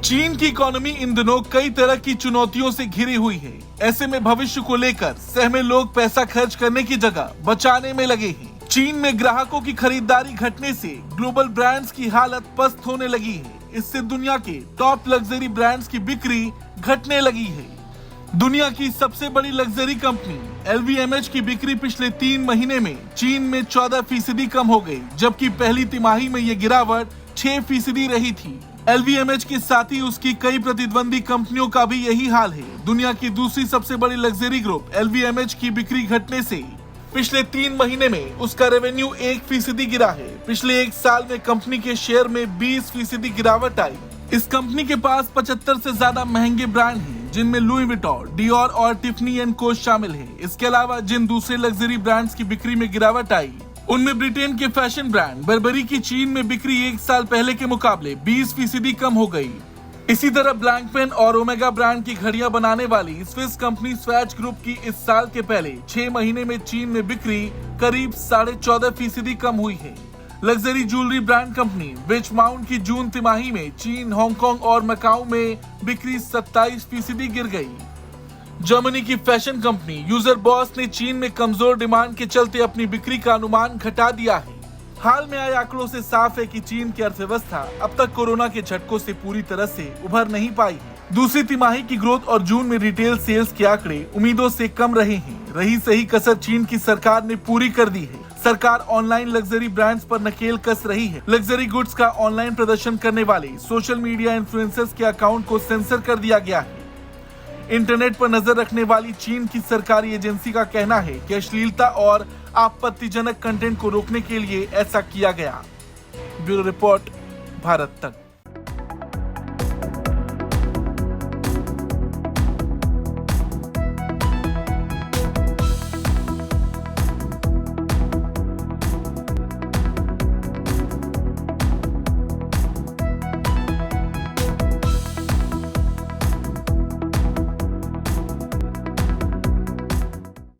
चीन की economy in दिनों कई तरह की चुनौतियों से घिरी हुई है। ऐसे में भविष्य को लेकर सहमे लोग पैसा खर्च करने की जगह बचाने में लगे हैं। चीन में ग्राहकों की खरीदारी घटने से ग्लोबल ब्रांड्स की हालत पस्त होने लगी है। इससे दुनिया के टॉप लग्जरी ब्रांड्स की बिक्री घटने लगी है। दुनिया की सबसे बड़ी लग्जरी कंपनी LVMH की बिक्री पिछले 3 महीने में चीन में 14% कम हो गई, जबकि पहली तिमाही में ये गिरावट 6% रही थी। LVMH के साथ ही उसकी कई प्रतिद्वंदी कंपनियों का भी यही हाल है। दुनिया की दूसरी सबसे बड़ी लग्जरी ग्रुप LVMH की बिक्री घटने से पिछले 3 महीने में उसका रेवेन्यू 1% गिरा है। पिछले 1 साल में कंपनी के शेयर में 20% गिरावट आई। इस कंपनी के पास 75 से ज्यादा महंगे ब्रांड हैं, जिनमें लुई विटॉन, डियोर और टिफनी एंड को शामिल हैं। इसके अलावा जिन दूसरे लग्जरी ब्रांड्स की बिक्री में गिरावट आई, उनमें ब्रिटेन के फैशन ब्रांड बर्बरी की चीन में बिक्री 1 साल पहले के मुकाबले 20% कम हो गई। इसी तरह ब्लैंकपेन और ओमेगा ब्रांड की घड़ियां बनाने वाली स्विस कंपनी स्वैच ग्रुप की इस साल के पहले 6 महीने में चीन में बिक्री करीब 14.5% कम हुई है। लग्जरी ज्वेलरी ब्रांड कंपनी विचमाउंट की जून तिमाही में चीन, हांगकांग और मकाऊ में बिक्री 27% गिर गई। जर्मनी की फैशन कंपनी यूजर बॉस ने चीन में कमजोर डिमांड के चलते अपनी बिक्री का अनुमान घटा दिया है। हाल में आए आंकड़ों से साफ है कि चीन की अर्थव्यवस्था अब तक कोरोना के झटकों से पूरी तरह से उभर नहीं पाई है। दूसरी तिमाही की ग्रोथ और जून में रिटेल सेल्स के आंकड़े उम्मीदों से कम रहे हैं। रही सही कसर चीन की सरकार ने पूरी कर दी है। सरकार ऑनलाइन लग्जरी ब्रांड्स पर नकेल कस रही है। लग्जरी गुड्स का ऑनलाइन प्रदर्शन करने वाले सोशल मीडिया इन्फ्लुएंसर्स के अकाउंट को सेंसर कर दिया गया है। इंटरनेट पर नजर रखने वाली चीन की सरकारी एजेंसी का कहना है कि अश्लीलता और आपत्तिजनक कंटेंट को रोकने के लिए ऐसा किया गया। ब्यूरो रिपोर्ट, भारत तक।